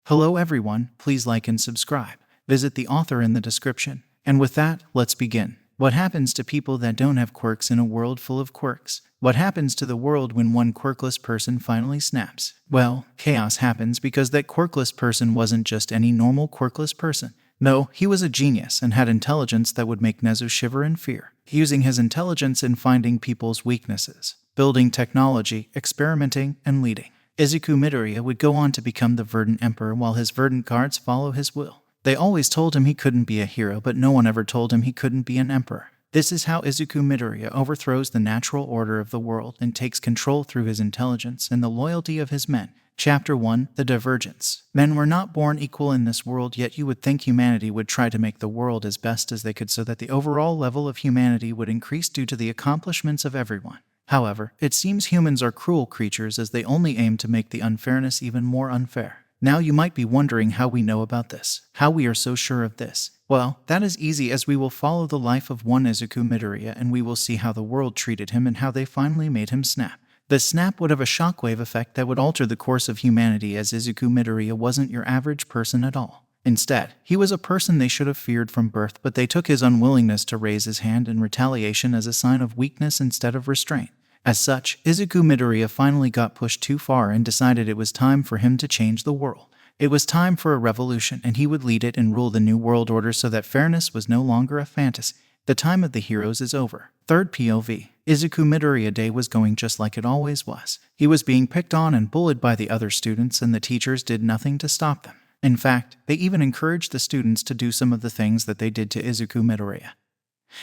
Hello everyone, please like and subscribe. Visit the author in the description. And with that, let's begin. What happens to people that don't have quirks in a world full of quirks? What happens to the world when one quirkless person finally snaps? Well, chaos happens because that quirkless person wasn't just any normal quirkless person. No, he was a genius and had intelligence that would make Nezu shiver in fear. Using his intelligence in finding people's weaknesses, building technology, experimenting, and leading, Izuku Midoriya would go on to become the Verdant Emperor while his Verdant guards follow his will. They always told him he couldn't be a hero, but no one ever told him he couldn't be an emperor. This is how Izuku Midoriya overthrows the natural order of the world and takes control through his intelligence and the loyalty of his men. Chapter 1: The Divergence. Men were not born equal in this world, yet you would think humanity would try to make the world as best as they could so that the overall level of humanity would increase due to the accomplishments of everyone. However, it seems humans are cruel creatures as they only aim to make the unfairness even more unfair. Now you might be wondering how we know about this, how we are so sure of this. Well, that is easy, as we will follow the life of one Izuku Midoriya and we will see how the world treated him and how they finally made him snap. The snap would have a shockwave effect that would alter the course of humanity, as Izuku Midoriya wasn't your average person at all. Instead, he was a person they should have feared from birth, but they took his unwillingness to raise his hand in retaliation as a sign of weakness instead of restraint. As such, Izuku Midoriya finally got pushed too far and decided it was time for him to change the world. It was time for a revolution, and he would lead it and rule the new world order so that fairness was no longer a fantasy. The time of the heroes is over. Third POV. Izuku Midoriya Day was going just like it always was. He was being picked on and bullied by the other students, and the teachers did nothing to stop them. In fact, they even encouraged the students to do some of the things that they did to Izuku Midoriya.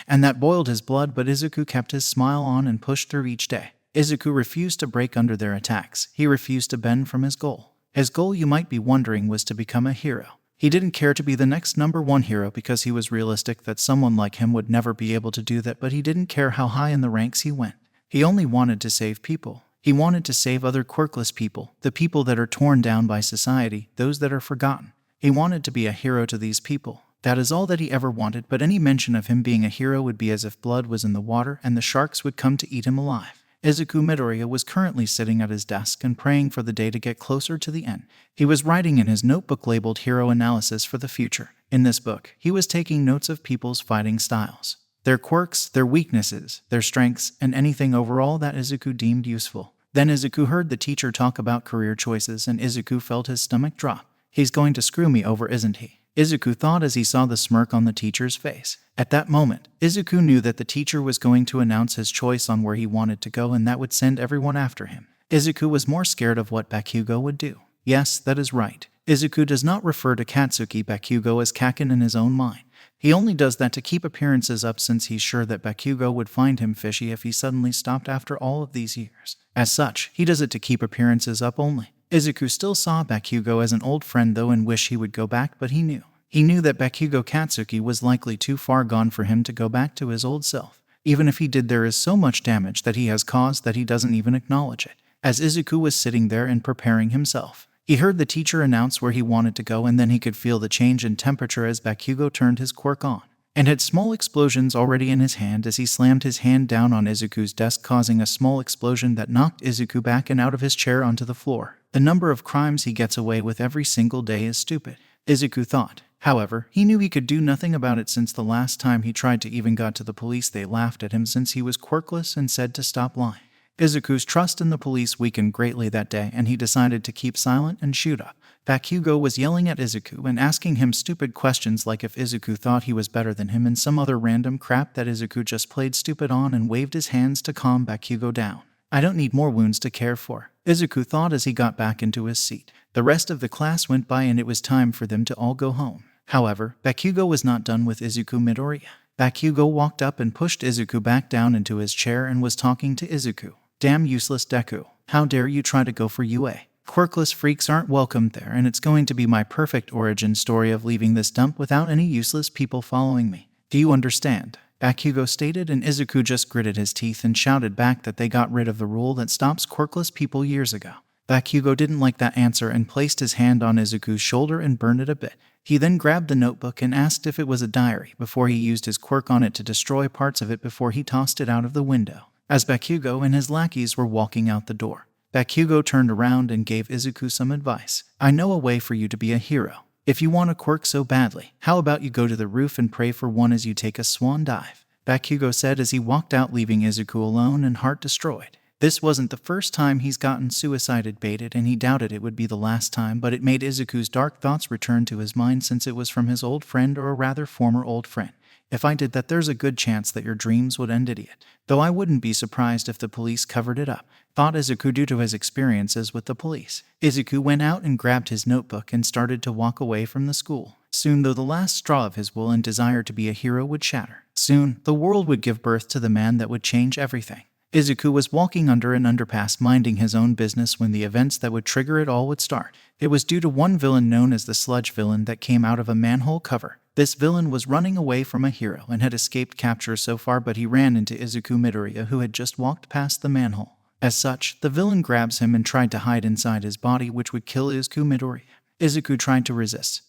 And that boiled his blood, but Izuku kept his smile on and pushed through each day. Izuku refused to break under their attacks. He refused to bend from his goal. His goal, you might be wondering, was to become a hero. He didn't care to be the next #1 hero because he was realistic that someone like him would never be able to do that, but he didn't care how high in the ranks he went. He only wanted to save people. He wanted to save other quirkless people, the people that are torn down by society, those that are forgotten. He wanted to be a hero to these people. That is all that he ever wanted, but any mention of him being a hero would be as if blood was in the water and the sharks would come to eat him alive. Izuku Midoriya was currently sitting at his desk and praying for the day to get closer to the end. He was writing in his notebook labeled Hero Analysis for the Future. In this book, he was taking notes of people's fighting styles, their quirks, their weaknesses, their strengths, and anything overall that Izuku deemed useful. Then Izuku heard the teacher talk about career choices, and Izuku felt his stomach drop. He's going to screw me over, isn't he? Izuku thought as he saw the smirk on the teacher's face. At that moment, Izuku knew that the teacher was going to announce his choice on where he wanted to go, and that would send everyone after him. Izuku was more scared of what Bakugo would do. Yes, that is right. Izuku does not refer to Katsuki Bakugo as Kaken in his own mind. He only does that to keep appearances up, since he's sure that Bakugo would find him fishy if he suddenly stopped after all of these years. As such, he does it to keep appearances up only. Izuku still saw Bakugo as an old friend though and wished he would go back, but he knew. He knew that Bakugo Katsuki was likely too far gone for him to go back to his old self. Even if he did, there is so much damage that he has caused that he doesn't even acknowledge it. As Izuku was sitting there and preparing himself, he heard the teacher announce where he wanted to go, and then he could feel the change in temperature as Bakugo turned his quirk on, and had small explosions already in his hand as he slammed his hand down on Izuku's desk, causing a small explosion that knocked Izuku back and out of his chair onto the floor. The number of crimes he gets away with every single day is stupid, Izuku thought. However, he knew he could do nothing about it, since the last time he tried to even got to the police, they laughed at him since he was quirkless and said to stop lying. Izuku's trust in the police weakened greatly that day, and he decided to keep silent and shoot up. Bakugo was yelling at Izuku and asking him stupid questions like if Izuku thought he was better than him and some other random crap that Izuku just played stupid on and waved his hands to calm Bakugo down. I don't need more wounds to care for, Izuku thought as he got back into his seat. The rest of the class went by and it was time for them to all go home. However, Bakugo was not done with Izuku Midoriya. Bakugo walked up and pushed Izuku back down into his chair and was talking to Izuku. Damn useless Deku. How dare you try to go for UA? Quirkless freaks aren't welcome there, and it's going to be my perfect origin story of leaving this dump without any useless people following me. Do you understand? Bakugo stated, and Izuku just gritted his teeth and shouted back that they got rid of the rule that stops quirkless people years ago. Bakugo didn't like that answer and placed his hand on Izuku's shoulder and burned it a bit. He then grabbed the notebook and asked if it was a diary before he used his quirk on it to destroy parts of it before he tossed it out of the window. As Bakugo and his lackeys were walking out the door, Bakugo turned around and gave Izuku some advice. I know a way for you to be a hero. If you want a quirk so badly, how about you go to the roof and pray for one as you take a swan dive? Bakugo said as he walked out, leaving Izuku alone and heart destroyed. This wasn't the first time he's gotten suicided baited, and he doubted it would be the last time, but it made Izuku's dark thoughts return to his mind since it was from his old friend, or rather former old friend. If I did that, there's a good chance that your dreams would end, idiot. Though I wouldn't be surprised if the police covered it up, thought Izuku due to his experiences with the police. Izuku went out and grabbed his notebook and started to walk away from the school. Soon, though, the last straw of his will and desire to be a hero would shatter. Soon, the world would give birth to the man that would change everything. Izuku was walking under an underpass minding his own business when the events that would trigger it all would start. It was due to one villain known as the sludge villain that came out of a manhole cover. This villain was running away from a hero and had escaped capture so far, but he ran into Izuku Midoriya, who had just walked past the manhole. As such, the villain grabs him and tried to hide inside his body, which would kill Izuku Midoriya. Izuku tried to resist,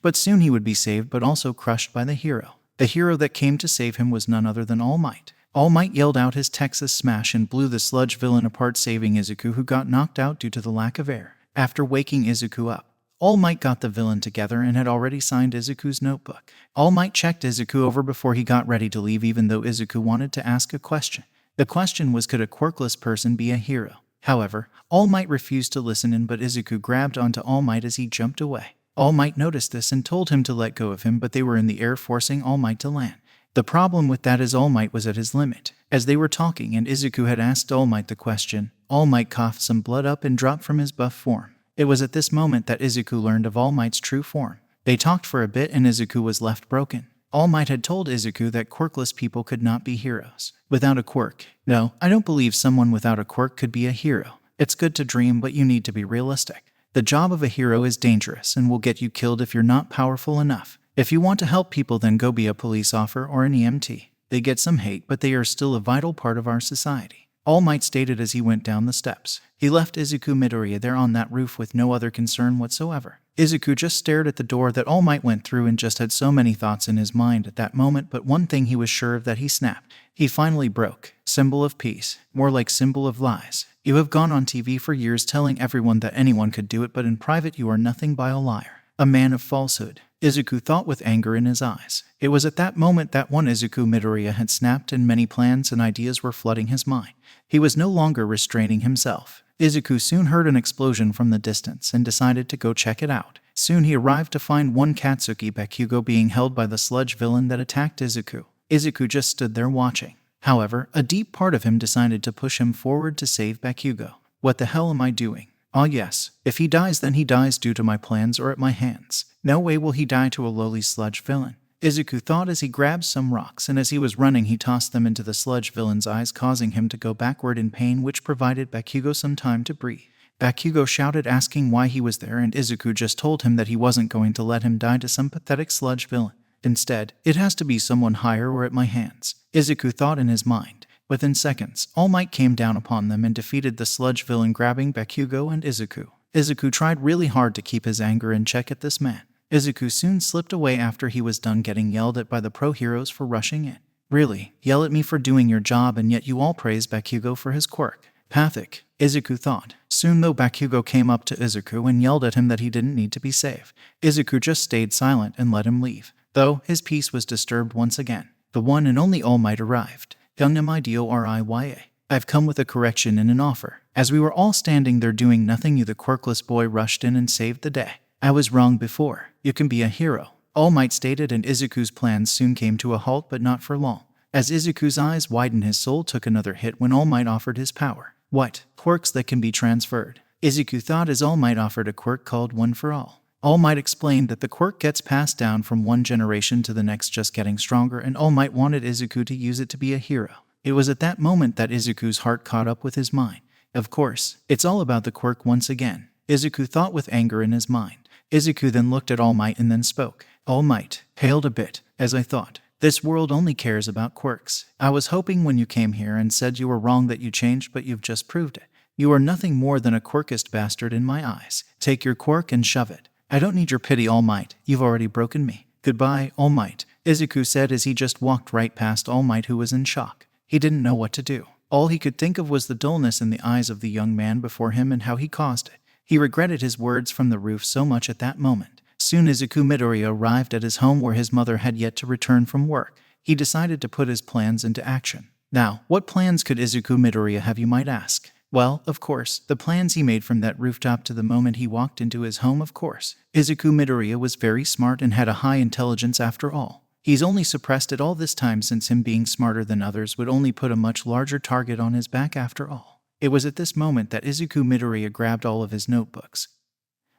but soon he would be saved, but also crushed by the hero. The hero that came to save him was none other than All Might. All Might yelled out his Texas Smash and blew the sludge villain apart, saving Izuku, who got knocked out due to the lack of air. After waking Izuku up, All Might got the villain together and had already signed Izuku's notebook. All Might checked Izuku over before he got ready to leave, even though Izuku wanted to ask a question. The question was, could a quirkless person be a hero? However, All Might refused to listen in, but Izuku grabbed onto All Might as he jumped away. All Might noticed this and told him to let go of him, but they were in the air, forcing All Might to land. The problem with that is All Might was at his limit. As they were talking and Izuku had asked All Might the question, All Might coughed some blood up and dropped from his buff form. It was at this moment that Izuku learned of All Might's true form. They talked for a bit and Izuku was left broken. All Might had told Izuku that quirkless people could not be heroes. Without a quirk. No, I don't believe someone without a quirk could be a hero. It's good to dream, but you need to be realistic. The job of a hero is dangerous and will get you killed if you're not powerful enough. If you want to help people, then go be a police officer or an EMT. They get some hate, but they are still a vital part of our society. All Might stated as he went down the steps. He left Izuku Midoriya there on that roof with no other concern whatsoever. Izuku just stared at the door that All Might went through and just had so many thoughts in his mind at that moment, but one thing he was sure of, that he snapped. He finally broke. Symbol of peace. More like symbol of lies. You have gone on TV for years telling everyone that anyone could do it, but in private you are nothing but a liar. A man of falsehood. Izuku thought with anger in his eyes. It was at that moment that one Izuku Midoriya had snapped and many plans and ideas were flooding his mind. He was no longer restraining himself. Izuku soon heard an explosion from the distance and decided to go check it out. Soon he arrived to find one Katsuki Bakugo being held by the sludge villain that attacked Izuku. Izuku just stood there watching. However, a deep part of him decided to push him forward to save Bakugo. What the hell am I doing? Ah yes, if he dies then he dies due to my plans or at my hands. No way will he die to a lowly sludge villain. Izuku thought as he grabbed some rocks, and as he was running he tossed them into the sludge villain's eyes, causing him to go backward in pain, which provided Bakugo some time to breathe. Bakugo shouted asking why he was there, and Izuku just told him that he wasn't going to let him die to some pathetic sludge villain. Instead, it has to be someone higher or at my hands, Izuku thought in his mind. Within seconds, All Might came down upon them and defeated the sludge villain, grabbing Bakugo and Izuku. Izuku tried really hard to keep his anger in check at this man. Izuku soon slipped away after he was done getting yelled at by the pro heroes for rushing in. Really, yell at me for doing your job and yet you all praise Bakugo for his quirk. Pathic, Izuku thought. Soon though, Bakugo came up to Izuku and yelled at him that he didn't need to be saved. Izuku just stayed silent and let him leave. Though, his peace was disturbed once again. The one and only All Might arrived. Midoriya. I've come with a correction and an offer. As we were all standing there doing nothing, you the quirkless boy rushed in and saved the day. I was wrong before. You can be a hero, All Might stated, and Izuku's plans soon came to a halt, but not for long. As Izuku's eyes widened, his soul took another hit when All Might offered his power. What? Quirks that can be transferred. Izuku thought as All Might offered a quirk called One for All. All Might explained that the quirk gets passed down from one generation to the next, just getting stronger, and All Might wanted Izuku to use it to be a hero. It was at that moment that Izuku's heart caught up with his mind. Of course, it's all about the quirk once again, Izuku thought with anger in his mind. Izuku then looked at All Might and then spoke. All Might, hailed a bit, as I thought. This world only cares about quirks. I was hoping when you came here and said you were wrong that you changed, but you've just proved it. You are nothing more than a quirkist bastard in my eyes. Take your quirk and shove it. I don't need your pity, All Might. You've already broken me. Goodbye, All Might, Izuku said as he just walked right past All Might, who was in shock. He didn't know what to do. All he could think of was the dullness in the eyes of the young man before him and how he caused it. He regretted his words from the roof so much at that moment. Soon Izuku Midoriya arrived at his home where his mother had yet to return from work. He decided to put his plans into action. Now, what plans could Izuku Midoriya have, you might ask? Well, of course, the plans he made from that rooftop to the moment he walked into his home, of course. Izuku Midoriya was very smart and had a high intelligence after all. He's only suppressed it all this time since him being smarter than others would only put a much larger target on his back after all. It was at this moment that Izuku Midoriya grabbed all of his notebooks,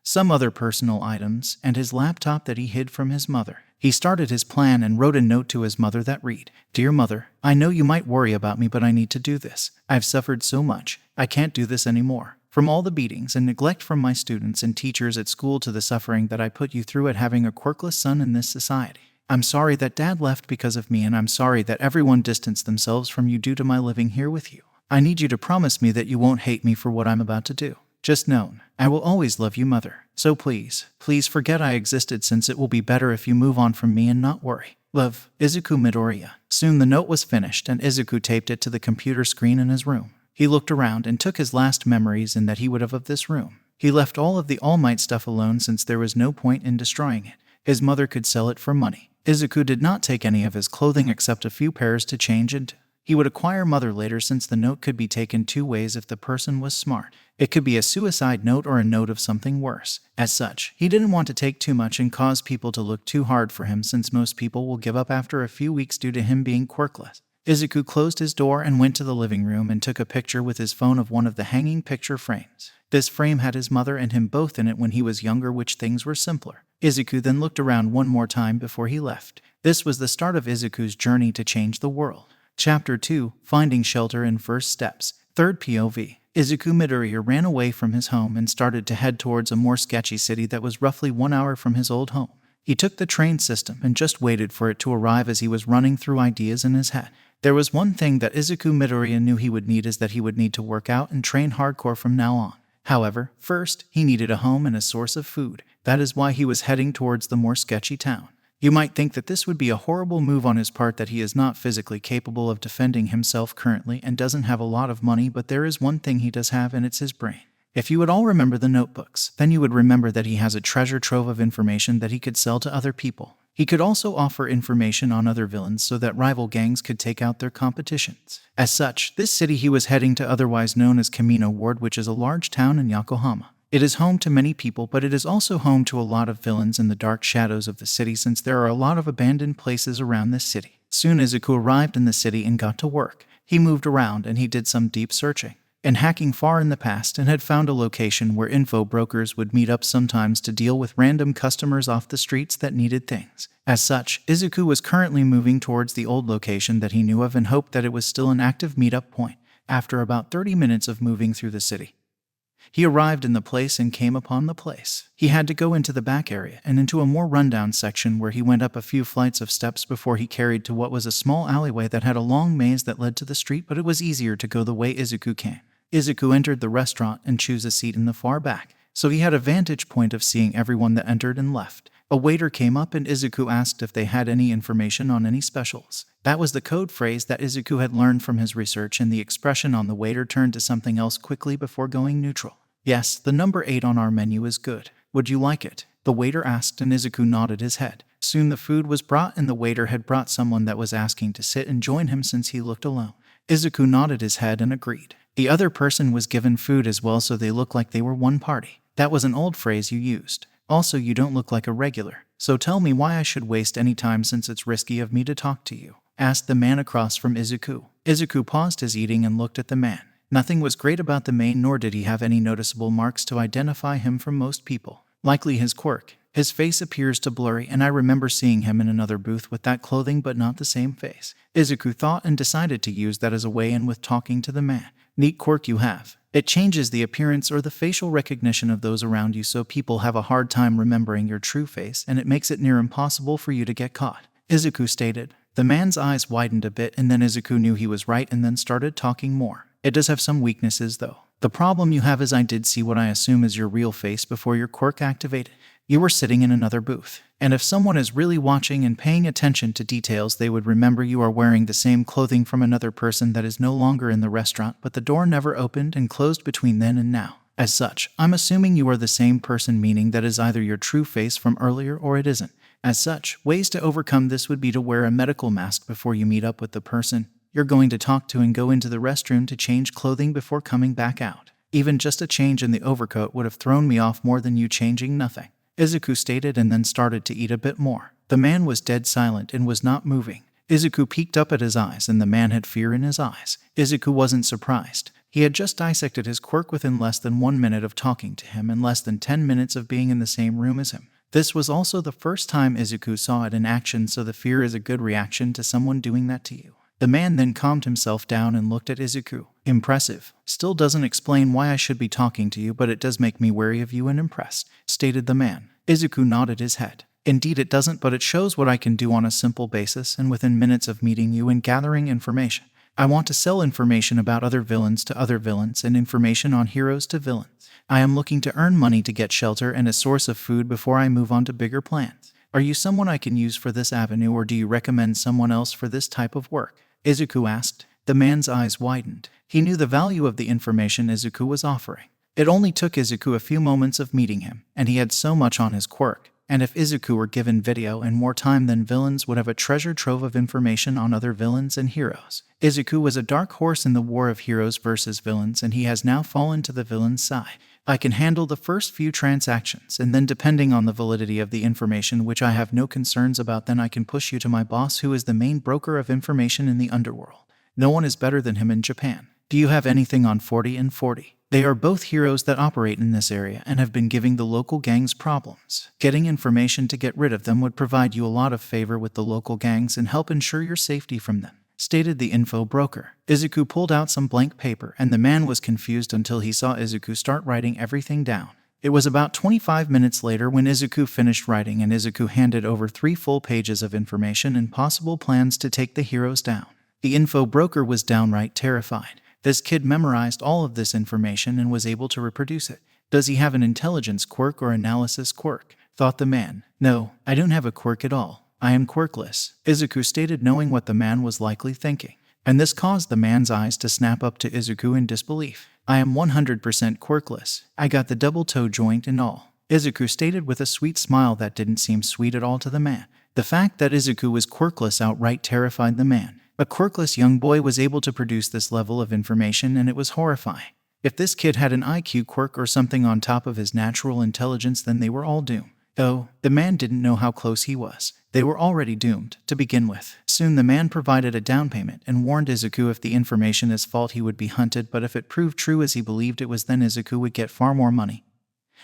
some other personal items, and his laptop that he hid from his mother. He started his plan and wrote a note to his mother that read, "Dear Mother, I know you might worry about me, but I need to do this. I've suffered so much. I can't do this anymore. From all the beatings and neglect from my students and teachers at school to the suffering that I put you through at having a quirkless son in this society. I'm sorry that Dad left because of me, and I'm sorry that everyone distanced themselves from you due to my living here with you. I need you to promise me that you won't hate me for what I'm about to do. Just know, I will always love you, Mother. So please forget I existed, since it will be better if you move on from me and not worry. Love, Izuku Midoriya." Soon the note was finished and Izuku taped it to the computer screen in his room. He looked around and took his last memories in that he would have of this room. He left all of the All Might stuff alone since there was no point in destroying it. His mother could sell it for money. Izuku did not take any of his clothing except a few pairs to change into. He would acquire Mother later, since the note could be taken two ways if the person was smart. It could be a suicide note or a note of something worse. As such, he didn't want to take too much and cause people to look too hard for him, since most people will give up after a few weeks due to him being quirkless. Izuku closed his door and went to the living room and took a picture with his phone of one of the hanging picture frames. This frame had his mother and him both in it when he was younger, which things were simpler. Izuku then looked around one more time before he left. This was the start of Izuku's journey to change the world. Chapter 2, Finding Shelter in First Steps. Third POV. Izuku Midoriya ran away from his home and started to head towards a more sketchy city that was roughly 1 hour from his old home. He took the train system and just waited for it to arrive as he was running through ideas in his head. There was one thing that Izuku Midoriya knew he would need, is that he would need to work out and train hardcore from now on. However, first, he needed a home and a source of food. That is why he was heading towards the more sketchy town. You might think that this would be a horrible move on his part, that he is not physically capable of defending himself currently and doesn't have a lot of money, but there is one thing he does have, and it's his brain. If you would all remember the notebooks, then you would remember that he has a treasure trove of information that he could sell to other people. He could also offer information on other villains so that rival gangs could take out their competitions. As such, this city he was heading to, otherwise known as Kamino Ward, which is a large town in Yokohama. It is home to many people, but it is also home to a lot of villains in the dark shadows of the city, since there are a lot of abandoned places around this city. Soon Izuku arrived in the city and got to work. He moved around and he did some deep searching and hacking far in the past, and had found a location where info brokers would meet up sometimes to deal with random customers off the streets that needed things. As such, Izuku was currently moving towards the old location that he knew of and hoped that it was still an active meetup point. After about 30 minutes of moving through the city, he arrived in the place and came upon the place. He had to go into the back area and into a more rundown section where he went up a few flights of steps before he carried to what was a small alleyway that had a long maze that led to the street, but it was easier to go the way Izuku came. Izuku entered the restaurant and chose a seat in the far back, so he had a vantage point of seeing everyone that entered and left. A waiter came up and Izuku asked if they had any information on any specials. That was the code phrase that Izuku had learned from his research, and the expression on the waiter turned to something else quickly before going neutral. "Yes, the number 8 on our menu is good. Would you like it?" the waiter asked, and Izuku nodded his head. Soon the food was brought, and the waiter had brought someone that was asking to sit and join him since he looked alone. Izuku nodded his head and agreed. The other person was given food as well, so they looked like they were one party. "That was an old phrase you used. Also, you don't look like a regular. So tell me why I should waste any time, since it's risky of me to talk to you?" asked the man across from Izuku. Izuku paused his eating and looked at the man. Nothing was great about the man, nor did he have any noticeable marks to identify him from most people. Likely his quirk. His face appears to blurry, and I remember seeing him in another booth with that clothing but not the same face. Izuku thought and decided to use that as a way in with talking to the man. "Neat quirk you have. It changes the appearance or the facial recognition of those around you, so people have a hard time remembering your true face, and it makes it near impossible for you to get caught," Izuku stated. The man's eyes widened a bit, and then Izuku knew he was right and then started talking more. "It does have some weaknesses though. The problem you have is I did see what I assume is your real face before your quirk activated. You were sitting in another booth. And if someone is really watching and paying attention to details, they would remember you are wearing the same clothing from another person that is no longer in the restaurant, but the door never opened and closed between then and now. As such, I'm assuming you are the same person, meaning that is either your true face from earlier or it isn't. As such, ways to overcome this would be to wear a medical mask before you meet up with the person you're going to talk to and go into the restroom to change clothing before coming back out. Even just a change in the overcoat would have thrown me off more than you changing nothing, Izuku stated, and then started to eat a bit more. The man was dead silent and was not moving. Izuku peeked up at his eyes, and the man had fear in his eyes. Izuku wasn't surprised. He had just dissected his quirk within less than 1 minute of talking to him and less than 10 minutes of being in the same room as him. This was also the first time Izuku saw it in action, so the fear is a good reaction to someone doing that to you. The man then calmed himself down and looked at Izuku. Impressive. Still doesn't explain why I should be talking to you, but it does make me wary of you and impressed, stated the man. Izuku nodded his head. Indeed it doesn't, but it shows what I can do on a simple basis and within minutes of meeting you and gathering information. I want to sell information about other villains to other villains and information on heroes to villains. I am looking to earn money to get shelter and a source of food before I move on to bigger plans. Are you someone I can use for this avenue, or do you recommend someone else for this type of work? Izuku asked. The man's eyes widened. He knew the value of the information Izuku was offering. It only took Izuku a few moments of meeting him, and he had so much on his quirk. And if Izuku were given video and more time, then villains would have a treasure trove of information on other villains and heroes. Izuku was a dark horse in the war of heroes versus villains, and he has now fallen to the villain's side. I can handle the first few transactions, and then depending on the validity of the information, which I have no concerns about, then I can push you to my boss, who is the main broker of information in the underworld. No one is better than him in Japan. Do you have anything on 40 and 40? They are both heroes that operate in this area and have been giving the local gangs problems. Getting information to get rid of them would provide you a lot of favor with the local gangs and help ensure your safety from them, stated the info broker. Izuku pulled out some blank paper, and the man was confused until he saw Izuku start writing everything down. It was about 25 minutes later when Izuku finished writing, and Izuku handed over 3 full pages of information and possible plans to take the heroes down. The info broker was downright terrified. This kid memorized all of this information and was able to reproduce it. Does he have an intelligence quirk or analysis quirk? Thought the man. No, I don't have a quirk at all. I am quirkless, Izuku stated, knowing what the man was likely thinking. And this caused the man's eyes to snap up to Izuku in disbelief. I am 100% quirkless. I got the double toe joint and all, Izuku stated with a sweet smile that didn't seem sweet at all to the man. The fact that Izuku was quirkless outright terrified the man. A quirkless young boy was able to produce this level of information, and it was horrifying. If this kid had an IQ quirk or something on top of his natural intelligence, then they were all doomed. Though, the man didn't know how close he was. They were already doomed, to begin with. Soon the man provided a down payment and warned Izuku if the information is false he would be hunted, but if it proved true as he believed it was, then Izuku would get far more money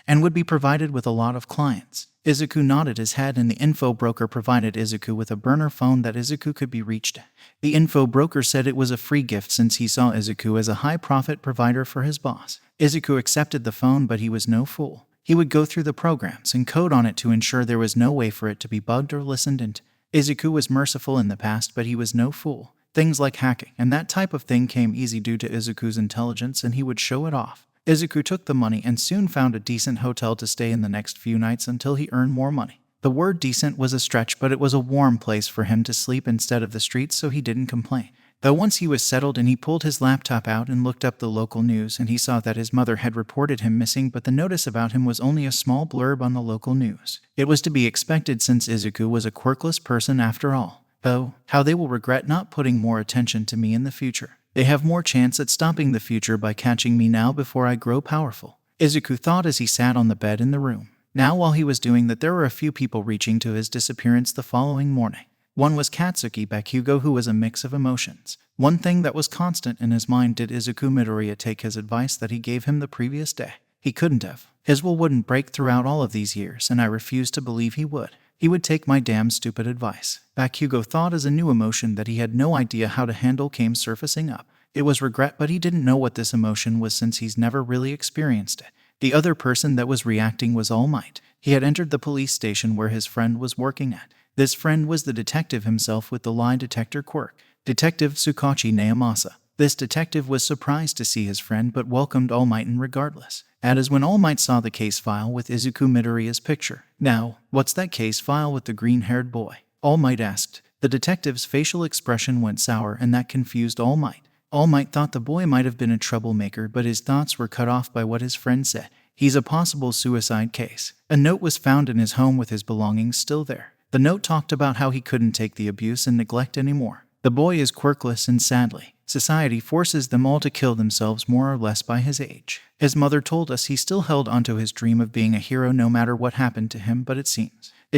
and would be provided with a lot of clients. Izuku nodded his head, and the info broker provided Izuku with a burner phone that Izuku could be reached. The info broker said it was a free gift since he saw Izuku as a high-profit provider for his boss. Izuku accepted the phone, but he was no fool. He would go through the programs and code on it to ensure there was no way for it to be bugged or listened into. Izuku was merciful in the past, but he was no fool. Things like hacking and that type of thing came easy due to Izuku's intelligence, and he would show it off. Izuku took the money and soon found a decent hotel to stay in the next few nights until he earned more money. The word decent was a stretch, but it was a warm place for him to sleep instead of the streets, so he didn't complain. Though once he was settled and he pulled his laptop out and looked up the local news, and he saw that his mother had reported him missing, but the notice about him was only a small blurb on the local news. It was to be expected since Izuku was a quirkless person after all. Though, how they will regret not putting more attention to me in the future. They have more chance at stopping the future by catching me now before I grow powerful, Izuku thought as he sat on the bed in the room. Now while he was doing that, there were a few people reaching to his disappearance the following morning. One was Katsuki Bakugo, who was a mix of emotions. One thing that was constant in his mind: did Izuku Midoriya take his advice that he gave him the previous day? He couldn't have. His will wouldn't break throughout all of these years, and I refused to believe he would. He would take my damn stupid advice, Bakugo thought as a new emotion that he had no idea how to handle came surfacing up. It was regret, but he didn't know what this emotion was since he's never really experienced it. The other person that was reacting was All Might. He had entered the police station where his friend was working at. This friend was the detective himself with the lie detector quirk, Detective Tsukachi Naomasa. This detective was surprised to see his friend but welcomed All Might regardless. That is when All Might saw the case file with Izuku Midoriya's picture. "Now, what's that case file with the green-haired boy?" All Might asked. The detective's facial expression went sour, and that confused All Might. All Might thought the boy might have been a troublemaker, but his thoughts were cut off by what his friend said. "He's a possible suicide case." A note was found in his home with his belongings still there. The note talked about how he couldn't take the abuse and neglect anymore. The boy is quirkless, and sadly, society forces them all to kill themselves more or less by his age. His mother told us he still held onto his dream of being a hero no matter what happened to him, but it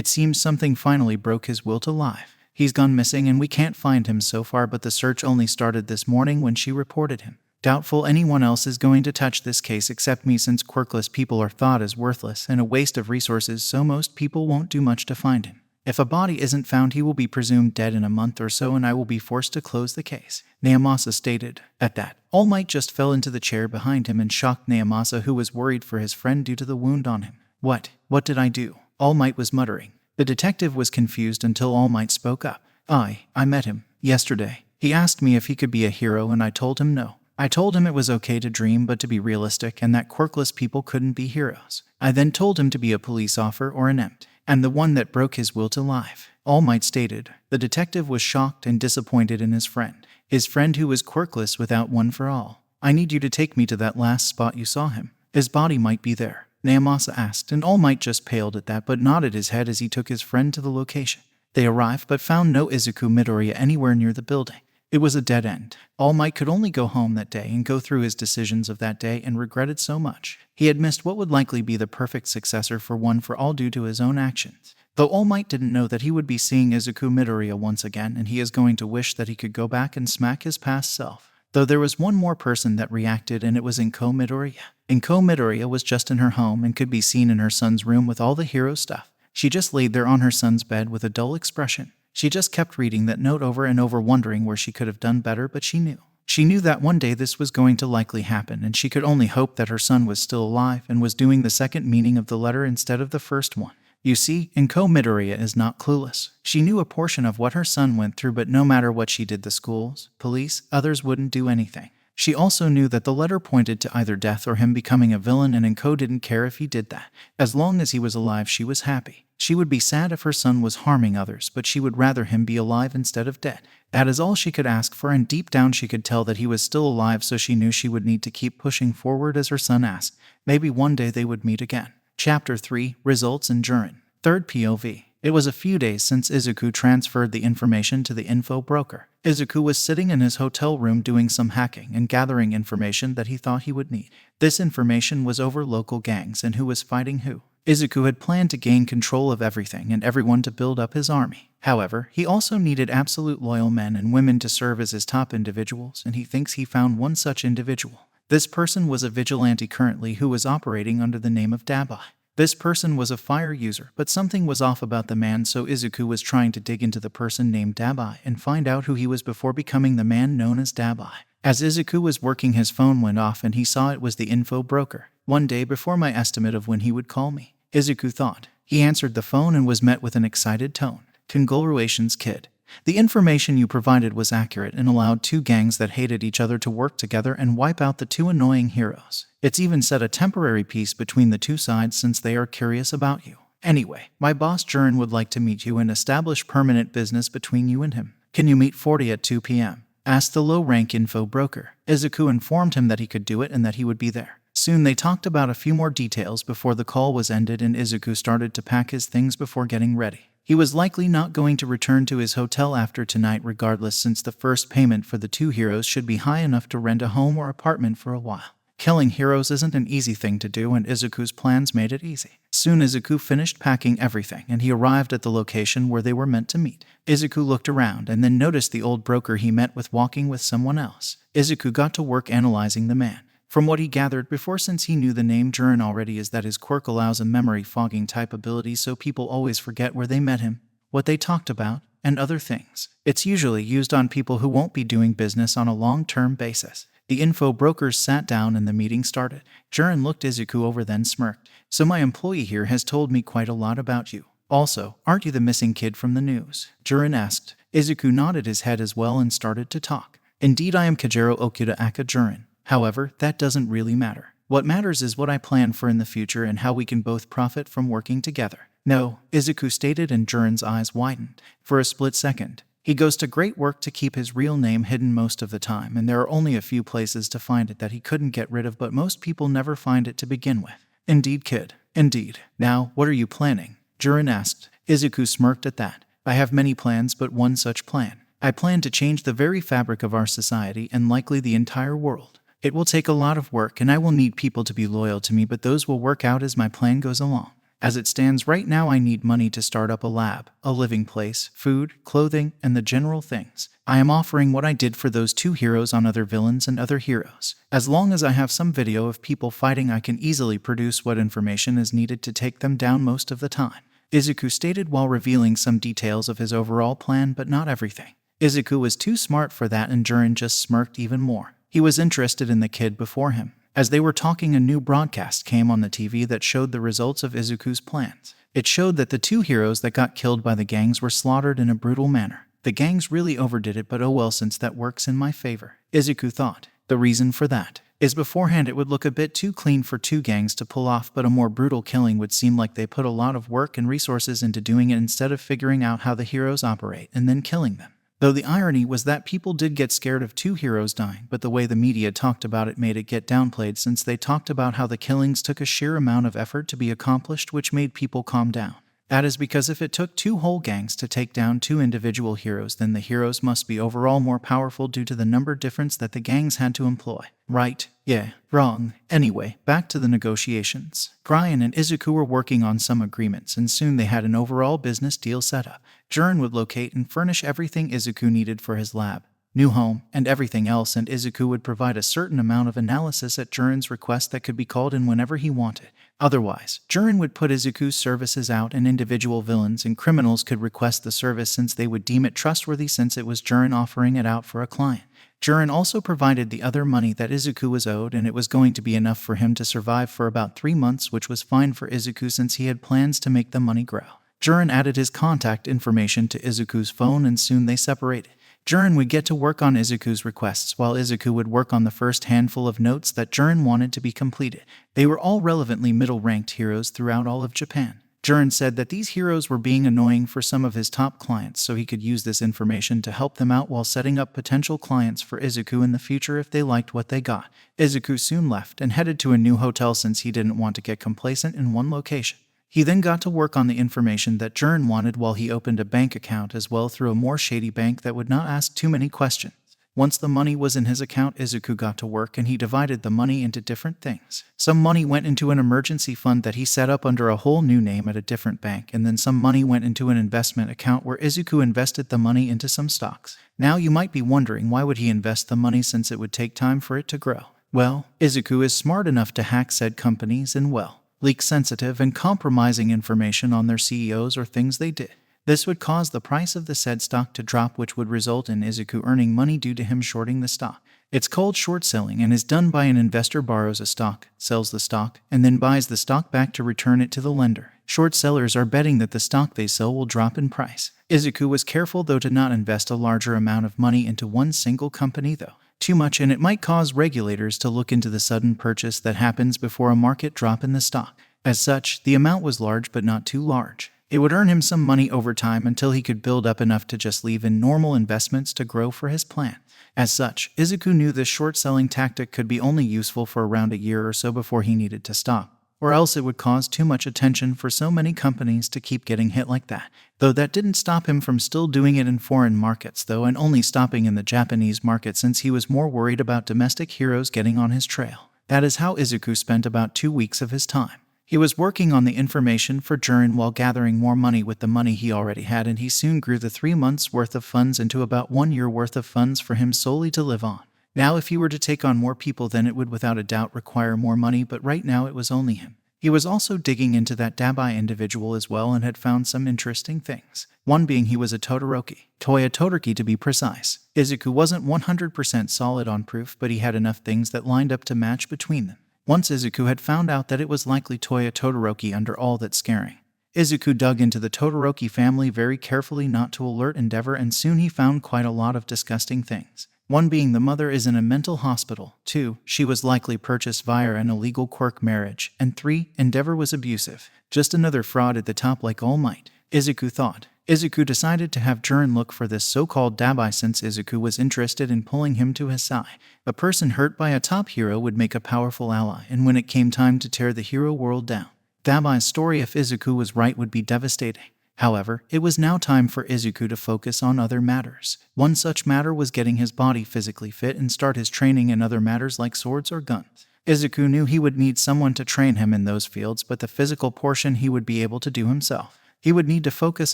seems something finally broke his will to life. He's gone missing and we can't find him so far, but the search only started this morning when she reported him. Doubtful anyone else is going to touch this case except me, since quirkless people are thought as worthless and a waste of resources, so most people won't do much to find him. If a body isn't found, he will be presumed dead in a month or so, and I will be forced to close the case," Naomasa stated. At that, All Might just fell into the chair behind him and shocked Naomasa, who was worried for his friend due to the wound on him. What did I do?" All Might was muttering. The detective was confused until All Might spoke up. I met him yesterday. He asked me if he could be a hero, and I told him no. I told him it was okay to dream, but to be realistic, and that quirkless people couldn't be heroes. I then told him to be a police officer or an empt, and the one that broke his will to life," All Might stated. The detective was shocked and disappointed in his friend who was quirkless without one for all. "I need you to take me to that last spot you saw him. His body might be there," Naomasa asked, and All Might just paled at that but nodded his head as he took his friend to the location. They arrived but found no Izuku Midoriya anywhere near the building. It was a dead end. All Might could only go home that day and go through his decisions of that day and regretted so much. He had missed what would likely be the perfect successor for One for All due to his own actions. Though All Might didn't know that he would be seeing Izuku Midoriya once again, and he is going to wish that he could go back and smack his past self. Though there was one more person that reacted, and it was Inko Midoriya. Inko Midoriya was just in her home and could be seen in her son's room with all the hero stuff. She just laid there on her son's bed with a dull expression. She just kept reading that note over and over, wondering where she could have done better, but she knew. She knew that one day this was going to likely happen, and she could only hope that her son was still alive and was doing the second meaning of the letter instead of the first one. You see, Inko Midoriya is not clueless. She knew a portion of what her son went through, but no matter what she did, the schools, police, others wouldn't do anything. She also knew that the letter pointed to either death or him becoming a villain, and Inko didn't care if he did that. As long as he was alive, she was happy. She would be sad if her son was harming others, but she would rather him be alive instead of dead. That is all she could ask for, and deep down she could tell that he was still alive, so she knew she would need to keep pushing forward as her son asked. Maybe one day they would meet again. Chapter 3, Results in Jurin. Third POV. It was a few days since Izuku transferred the information to the info broker. Izuku was sitting in his hotel room doing some hacking and gathering information that he thought he would need. This information was over local gangs and who was fighting who. Izuku had planned to gain control of everything and everyone to build up his army. However, he also needed absolute loyal men and women to serve as his top individuals, and he thinks he found one such individual. This person was a vigilante currently who was operating under the name of Dabai. This person was a fire user, but something was off about the man, so Izuku was trying to dig into the person named Dabai and find out who he was before becoming the man known as Dabai. As Izuku was working, his phone went off and he saw it was the info broker. One day before my estimate of when he would call me, Izuku thought. He answered the phone and was met with an excited tone. "Congratulations, kid. The information you provided was accurate and allowed two gangs that hated each other to work together and wipe out the two annoying heroes. It's even set a temporary peace between the two sides since they are curious about you. Anyway, my boss Jurin would like to meet you and establish permanent business between you and him. Can you meet 40 at 2 p.m.? asked the low-rank info broker. Izuku informed him that he could do it and that he would be there. Soon they talked about a few more details before the call was ended, and Izuku started to pack his things before getting ready. He was likely not going to return to his hotel after tonight regardless, since the first payment for the two heroes should be high enough to rent a home or apartment for a while. Killing heroes isn't an easy thing to do, and Izuku's plans made it easy. Soon Izuku finished packing everything and he arrived at the location where they were meant to meet. Izuku looked around and then noticed the old broker he met with walking with someone else. Izuku got to work analyzing the man. From what he gathered before, since he knew the name Jurin already, is that his quirk allows a memory fogging type ability, so people always forget where they met him, what they talked about, and other things. It's usually used on people who won't be doing business on a long-term basis. The info brokers sat down and the meeting started. Jurin looked Izuku over then smirked. "So my employee here has told me quite a lot about you. Also, aren't you the missing kid from the news?" Jurin asked. Izuku nodded his head as well and started to talk. "Indeed, I am Kajiro Okuda aka Jurin. However, that doesn't really matter. What matters is what I plan for in the future and how we can both profit from working together." "No," Izuku stated, and Jiren's eyes widened. For a split second, he goes to great work to keep his real name hidden most of the time, and there are only a few places to find it that he couldn't get rid of, but most people never find it to begin with. "Indeed, kid. Indeed. Now, what are you planning?" Jiren asked. Izuku smirked at that. "I have many plans, but one such plan. I plan to change the very fabric of our society and likely the entire world. It will take a lot of work, and I will need people to be loyal to me, but those will work out as my plan goes along. As it stands right now, I need money to start up a lab, a living place, food, clothing, and the general things. I am offering what I did for those two heroes on other villains and other heroes. As long as I have some video of people fighting, I can easily produce what information is needed to take them down most of the time," Izuku stated while revealing some details of his overall plan, but not everything. Izuku was too smart for that, and Jiren just smirked even more. He was interested in the kid before him. As they were talking, a new broadcast came on the TV that showed the results of Izuku's plans. It showed that the two heroes that got killed by the gangs were slaughtered in a brutal manner. "The gangs really overdid it, but oh well, since that works in my favor," Izuku thought. The reason for that is beforehand it would look a bit too clean for two gangs to pull off, but a more brutal killing would seem like they put a lot of work and resources into doing it instead of figuring out how the heroes operate and then killing them. Though the irony was that people did get scared of two heroes dying, but the way the media talked about it made it get downplayed, since they talked about how the killings took a sheer amount of effort to be accomplished, which made people calm down. That is because if it took two whole gangs to take down two individual heroes, then the heroes must be overall more powerful due to the number difference that the gangs had to employ. Right? Yeah. Wrong. Anyway, back to the negotiations. Brian and Izuku were working on some agreements, and soon they had an overall business deal set up. Jiren would locate and furnish everything Izuku needed for his lab, new home, and everything else, and Izuku would provide a certain amount of analysis at Jiren's request that could be called in whenever he wanted. Otherwise, Jiren would put Izuku's services out, and individual villains and criminals could request the service since they would deem it trustworthy, since it was Jiren offering it out for a client. Jiren also provided the other money that Izuku was owed, and it was going to be enough for him to survive for about 3 months, which was fine for Izuku since he had plans to make the money grow. Jiren added his contact information to Izuku's phone, and soon they separated. Jiren would get to work on Izuku's requests, while Izuku would work on the first handful of notes that Jiren wanted to be completed. They were all relevantly middle-ranked heroes throughout all of Japan. Jiren said that these heroes were being annoying for some of his top clients, so he could use this information to help them out while setting up potential clients for Izuku in the future if they liked what they got. Izuku soon left and headed to a new hotel since he didn't want to get complacent in one location. He then got to work on the information that Jiren wanted while he opened a bank account as well through a more shady bank that would not ask too many questions. Once the money was in his account, Izuku got to work and he divided the money into different things. Some money went into an emergency fund that he set up under a whole new name at a different bank, and then some money went into an investment account where Izuku invested the money into some stocks. Now you might be wondering, why would he invest the money since it would take time for it to grow? Well, Izuku is smart enough to hack said companies and, well, leak sensitive and compromising information on their CEOs or things they did. This would cause the price of the said stock to drop, which would result in Izuku earning money due to him shorting the stock. It's called short selling and is done by an investor borrows a stock, sells the stock, and then buys the stock back to return it to the lender. Short sellers are betting that the stock they sell will drop in price. Izuku was careful though to not invest a larger amount of money into one single company though. Too much and it might cause regulators to look into the sudden purchase that happens before a market drop in the stock. As such, the amount was large but not too large. It would earn him some money over time until he could build up enough to just leave in normal investments to grow for his plan. As such, Izuku knew this short-selling tactic could be only useful for around a year or so before he needed to stop, or else it would cause too much attention for so many companies to keep getting hit like that. Though that didn't stop him from still doing it in foreign markets though, and only stopping in the Japanese market since he was more worried about domestic heroes getting on his trail. That is how Izuku spent about 2 weeks of his time. He was working on the information for Jiren while gathering more money with the money he already had, and he soon grew the 3 months' worth of funds into about 1 year worth of funds for him solely to live on. Now if he were to take on more people, then it would without a doubt require more money, but right now it was only him. He was also digging into that Dabai individual as well and had found some interesting things. One being he was a Todoroki. Toya Todoroki to be precise. Izuku wasn't 100% solid on proof, but he had enough things that lined up to match between them. Once Izuku had found out that it was likely Toya Todoroki under all that scaring, Izuku dug into the Todoroki family very carefully not to alert Endeavor, and soon he found quite a lot of disgusting things. One being the mother is in a mental hospital, 2. She was likely purchased via an illegal quirk marriage, and 3. Endeavor was abusive. Just another fraud at the top like All Might, Izuku thought. Izuku decided to have Jiren look for this so-called Dabai since Izuku was interested in pulling him to his side. A person hurt by a top hero would make a powerful ally, and when it came time to tear the hero world down, Dabai's story, if Izuku was right, would be devastating. However, it was now time for Izuku to focus on other matters. One such matter was getting his body physically fit and start his training in other matters like swords or guns. Izuku knew he would need someone to train him in those fields, but the physical portion he would be able to do himself. He would need to focus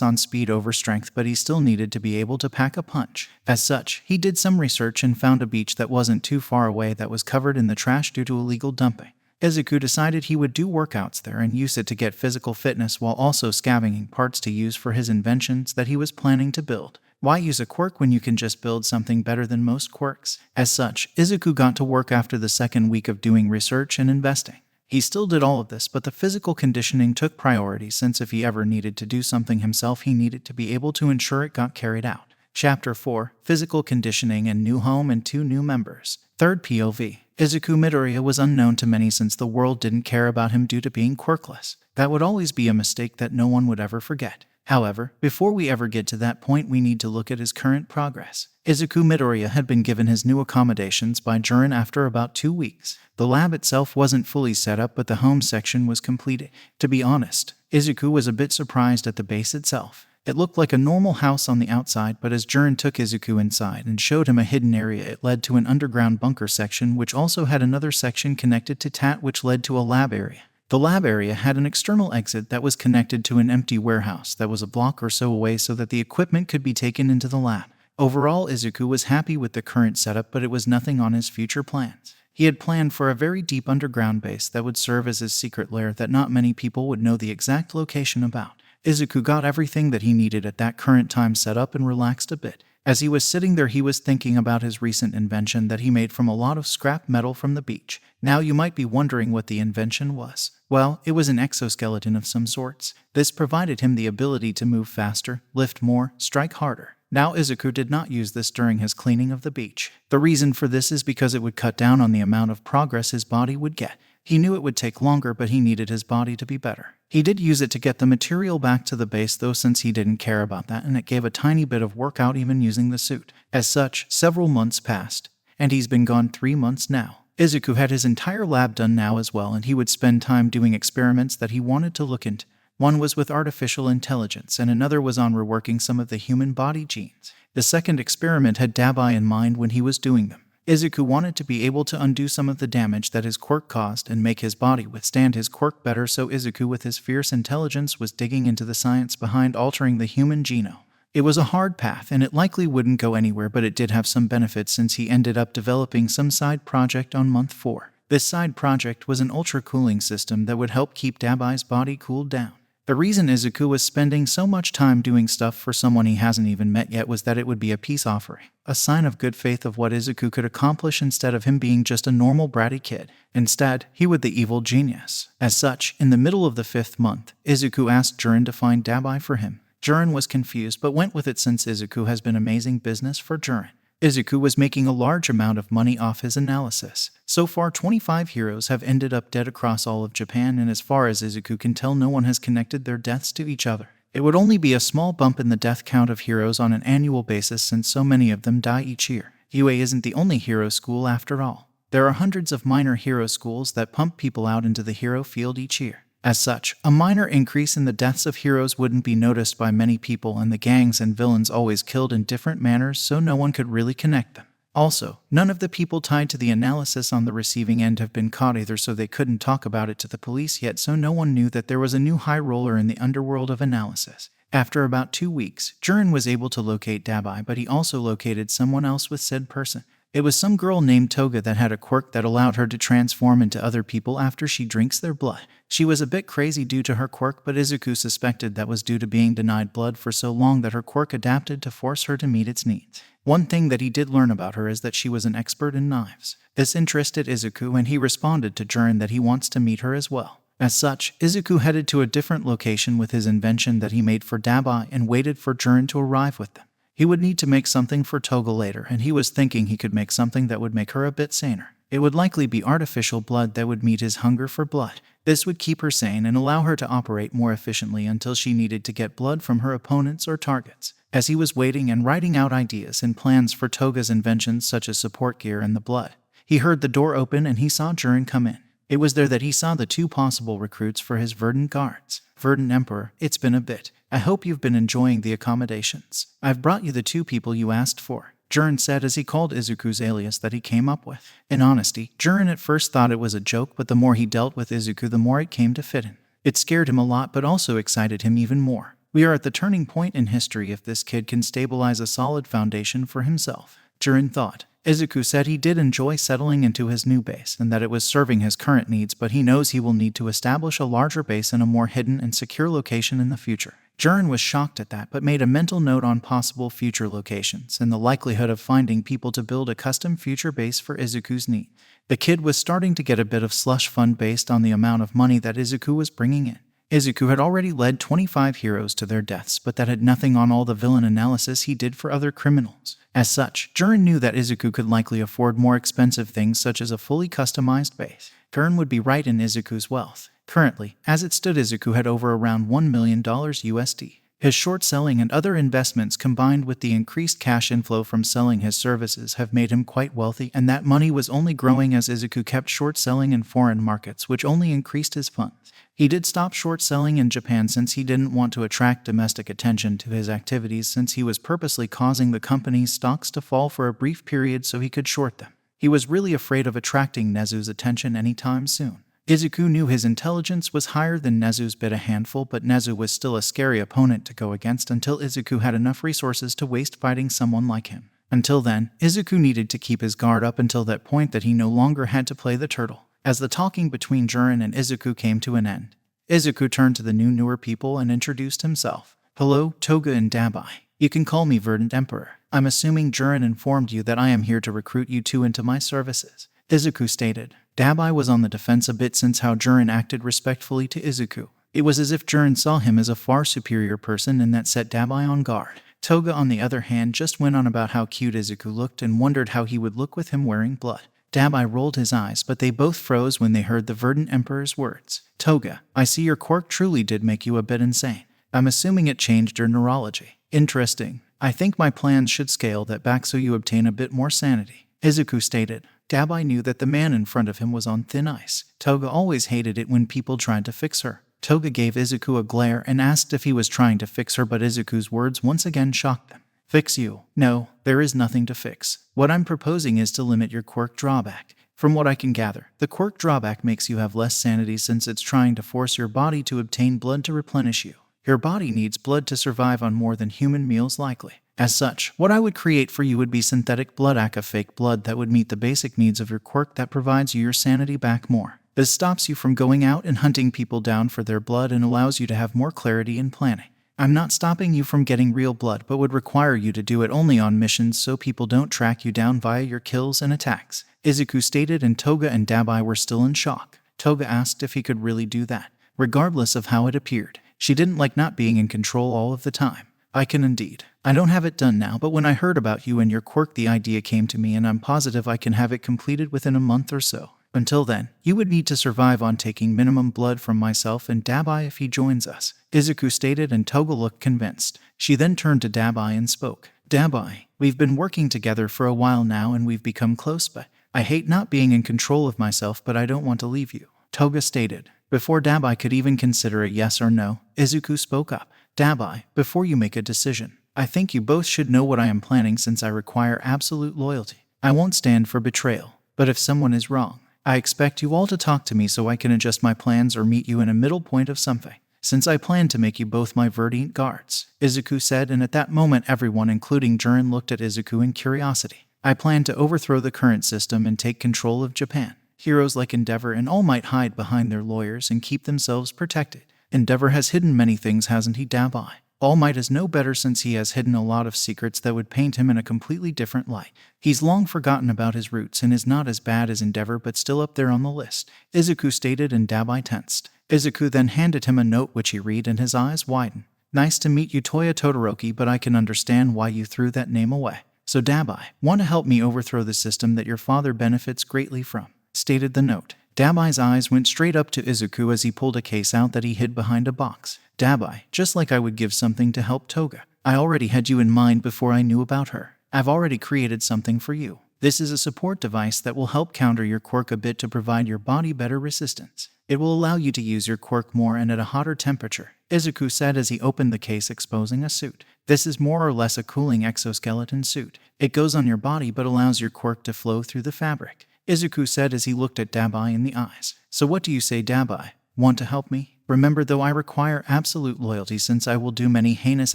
on speed over strength, but he still needed to be able to pack a punch. As such, he did some research and found a beach that wasn't too far away that was covered in the trash due to illegal dumping. Izuku decided he would do workouts there and use it to get physical fitness while also scavenging parts to use for his inventions that he was planning to build. Why use a quirk when you can just build something better than most quirks? As such, Izuku got to work after the second week of doing research and investing. He still did all of this, but the physical conditioning took priority since if he ever needed to do something himself, he needed to be able to ensure it got carried out. Chapter 4: Physical Conditioning and New Home and 2 New Members. Third POV. Izuku Midoriya was unknown to many since the world didn't care about him due to being quirkless. That would always be a mistake that no one would ever forget. However, before we ever get to that point, we need to look at his current progress. Izuku Midoriya had been given his new accommodations by Jiren after about 2 weeks. The lab itself wasn't fully set up, but the home section was completed. To be honest, Izuku was a bit surprised at the base itself. It looked like a normal house on the outside, but as Jiren took Izuku inside and showed him a hidden area, it led to an underground bunker section which also had another section connected to Tat which led to a lab area. The lab area had an external exit that was connected to an empty warehouse that was a block or so away so that the equipment could be taken into the lab. Overall, Izuku was happy with the current setup, but it was nothing on his future plans. He had planned for a very deep underground base that would serve as his secret lair that not many people would know the exact location about. Izuku got everything that he needed at that current time set up and relaxed a bit. As he was sitting there, he was thinking about his recent invention that he made from a lot of scrap metal from the beach. Now you might be wondering what the invention was. Well, it was an exoskeleton of some sorts. This provided him the ability to move faster, lift more, strike harder. Now Izuku did not use this during his cleaning of the beach. The reason for this is because it would cut down on the amount of progress his body would get. He knew it would take longer, but he needed his body to be better. He did use it to get the material back to the base though, since he didn't care about that, and it gave a tiny bit of workout even using the suit. As such, several months passed, and he's been gone 3 months now. Izuku had his entire lab done now as well, and he would spend time doing experiments that he wanted to look into. One was with artificial intelligence, and another was on reworking some of the human body genes. The second experiment had Dabai in mind when he was doing them. Izuku wanted to be able to undo some of the damage that his quirk caused and make his body withstand his quirk better, so Izuku with his fierce intelligence was digging into the science behind altering the human genome. It was a hard path and it likely wouldn't go anywhere, but it did have some benefits since he ended up developing some side project on month 4. This side project was an ultra cooling system that would help keep Dabai's body cooled down. The reason Izuku was spending so much time doing stuff for someone he hasn't even met yet was that it would be a peace offering, a sign of good faith of what Izuku could accomplish instead of him being just a normal bratty kid. Instead, he was the evil genius. As such, in the middle of the 5th month, Izuku asked Jiren to find Dabai for him. Jiren was confused but went with it since Izuku has been amazing business for Jiren. Izuku was making a large amount of money off his analysis. So far, 25 heroes have ended up dead across all of Japan, and as far as Izuku can tell, no one has connected their deaths to each other. It would only be a small bump in the death count of heroes on an annual basis since so many of them die each year. UA isn't the only hero school after all. There are hundreds of minor hero schools that pump people out into the hero field each year. As such, a minor increase in the deaths of heroes wouldn't be noticed by many people, and the gangs and villains always killed in different manners, so no one could really connect them. Also, none of the people tied to the analysis on the receiving end have been caught either, so they couldn't talk about it to the police yet, so no one knew that there was a new high roller in the underworld of analysis. After about 2 weeks, Jiren was able to locate Dabai, but he also located someone else with said person. It was some girl named Toga that had a quirk that allowed her to transform into other people after she drinks their blood. She was a bit crazy due to her quirk, but Izuku suspected that was due to being denied blood for so long that her quirk adapted to force her to meet its needs. One thing that he did learn about her is that she was an expert in knives. This interested Izuku, and he responded to Jiren that he wants to meet her as well. As such, Izuku headed to a different location with his invention that he made for Dabai and waited for Jiren to arrive with them. He would need to make something for Toga later, and he was thinking he could make something that would make her a bit saner. It would likely be artificial blood that would meet his hunger for blood. This would keep her sane and allow her to operate more efficiently until she needed to get blood from her opponents or targets. As he was waiting and writing out ideas and plans for Toga's inventions such as support gear and the blood, he heard the door open and he saw Jiren come in. It was there that he saw the two possible recruits for his Verdant guards. Verdant Emperor, it's been a bit. I hope you've been enjoying the accommodations. I've brought you the two people you asked for, Jiren said as he called Izuku's alias that he came up with. In honesty, Jiren at first thought it was a joke, but the more he dealt with Izuku, the more it came to fit him. It scared him a lot, but also excited him even more. We are at the turning point in history if this kid can stabilize a solid foundation for himself, Jiren thought. Izuku said he did enjoy settling into his new base and that it was serving his current needs, but he knows he will need to establish a larger base in a more hidden and secure location in the future. Jiren was shocked at that, but made a mental note on possible future locations and the likelihood of finding people to build a custom future base for Izuku's need. The kid was starting to get a bit of slush fund based on the amount of money that Izuku was bringing in. Izuku had already led 25 heroes to their deaths, but that had nothing on all the villain analysis he did for other criminals. As such, Jiren knew that Izuku could likely afford more expensive things such as a fully customized base. Jiren would be right in Izuku's wealth. Currently, as it stood, Izuku had over around $1 million USD. His short selling and other investments combined with the increased cash inflow from selling his services have made him quite wealthy, and that money was only growing as Izuku kept short selling in foreign markets, which only increased his funds. He did stop short selling in Japan since he didn't want to attract domestic attention to his activities, since he was purposely causing the company's stocks to fall for a brief period so he could short them. He was really afraid of attracting Nezu's attention anytime soon. Izuku knew his intelligence was higher than Nezu's bit a handful, but Nezu was still a scary opponent to go against until Izuku had enough resources to waste fighting someone like him. Until then, Izuku needed to keep his guard up until that point that he no longer had to play the turtle. As the talking between Jiren and Izuku came to an end, Izuku turned to the newer people and introduced himself. Hello, Toga and Dabai. You can call me Verdant Emperor. I'm assuming Jiren informed you that I am here to recruit you two into my services, Izuku stated. Dabai was on the defense a bit since how Jiren acted respectfully to Izuku. It was as if Jiren saw him as a far superior person, and that set Dabai on guard. Toga, on the other hand, just went on about how cute Izuku looked and wondered how he would look with him wearing blood. Dabai rolled his eyes, but they both froze when they heard the Verdant Emperor's words. Toga, I see your quirk truly did make you a bit insane. I'm assuming it changed your neurology. Interesting. I think my plans should scale that back so you obtain a bit more sanity, Izuku stated. Dabai knew that the man in front of him was on thin ice. Toga always hated it when people tried to fix her. Toga gave Izuku a glare and asked if he was trying to fix her, but Izuku's words once again shocked them. Fix you? No, there is nothing to fix. What I'm proposing is to limit your quirk drawback. From what I can gather, the quirk drawback makes you have less sanity since it's trying to force your body to obtain blood to replenish you. Your body needs blood to survive on more than human meals likely. As such, what I would create for you would be synthetic blood, aka fake blood that would meet the basic needs of your quirk that provides you your sanity back more. This stops you from going out and hunting people down for their blood and allows you to have more clarity in planning. I'm not stopping you from getting real blood, but would require you to do it only on missions so people don't track you down via your kills and attacks, Izuku stated, and Toga and Dabai were still in shock. Toga asked if he could really do that, regardless of how it appeared. She didn't like not being in control all of the time. I can indeed. I don't have it done now, but when I heard about you and your quirk, the idea came to me, and I'm positive I can have it completed within a month or so. Until then, you would need to survive on taking minimum blood from myself and Dabai if he joins us, Izuku stated, and Toga looked convinced. She then turned to Dabai and spoke. Dabai, we've been working together for a while now and we've become close, but I hate not being in control of myself, but I don't want to leave you, Toga stated. Before Dabai could even consider a yes or no, Izuku spoke up. Dabai, before you make a decision, I think you both should know what I am planning since I require absolute loyalty. I won't stand for betrayal, but if someone is wrong, I expect you all to talk to me so I can adjust my plans or meet you in a middle point of something. Since I plan to make you both my Verdant guards, Izuku said, and at that moment everyone including Jiren looked at Izuku in curiosity. I plan to overthrow the current system and take control of Japan. Heroes like Endeavor and All Might hide behind their lawyers and keep themselves protected. Endeavor has hidden many things, hasn't he, Dabai? All Might is no better since he has hidden a lot of secrets that would paint him in a completely different light. He's long forgotten about his roots and is not as bad as Endeavor but still up there on the list, Izuku stated, and Dabai tensed. Izuku then handed him a note which he read and his eyes widened. Nice to meet you, Toya Todoroki, but I can understand why you threw that name away. So Dabai, want to help me overthrow the system that your father benefits greatly from, stated the note. Dabai's eyes went straight up to Izuku as he pulled a case out that he hid behind a box. Dabai, just like I would give something to help Toga. I already had you in mind before I knew about her. I've already created something for you. This is a support device that will help counter your quirk a bit to provide your body better resistance. It will allow you to use your quirk more and at a hotter temperature, Izuku said as he opened the case, exposing a suit. This is more or less a cooling exoskeleton suit. It goes on your body but allows your quirk to flow through the fabric, Izuku said as he looked at Dabai in the eyes. So what do you say, Dabai? Want to help me? Remember, though, I require absolute loyalty since I will do many heinous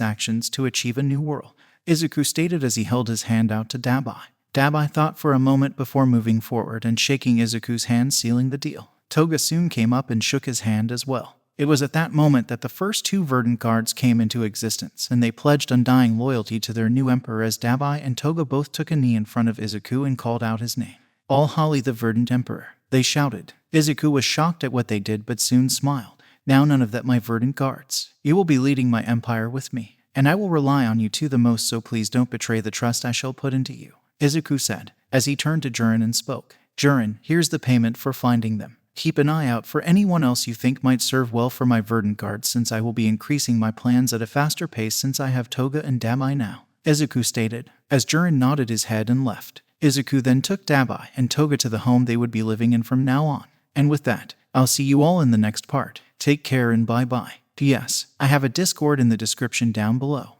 actions to achieve a new world, Izuku stated as he held his hand out to Dabai. Dabai thought for a moment before moving forward and shaking Izuku's hand, sealing the deal. Toga soon came up and shook his hand as well. It was at that moment that the first two Verdant guards came into existence, and they pledged undying loyalty to their new emperor as Dabai and Toga both took a knee in front of Izuku and called out his name. All Holly the Verdant Emperor, they shouted. Izuku was shocked at what they did but soon smiled. Now none of that, my Verdant guards. You will be leading my empire with me, and I will rely on you to the most, so please don't betray the trust I shall put into you, Izuku said, as he turned to Jiren and spoke. Jiren, here's the payment for finding them. Keep an eye out for anyone else you think might serve well for my Verdant guards, since I will be increasing my plans at a faster pace since I have Toga and Dabai now, Izuku stated, as Jiren nodded his head and left. Izuku then took Dabai and Toga to the home they would be living in from now on. And with that, I'll see you all in the next part. Take care and bye-bye. P.S. I have a Discord in the description down below.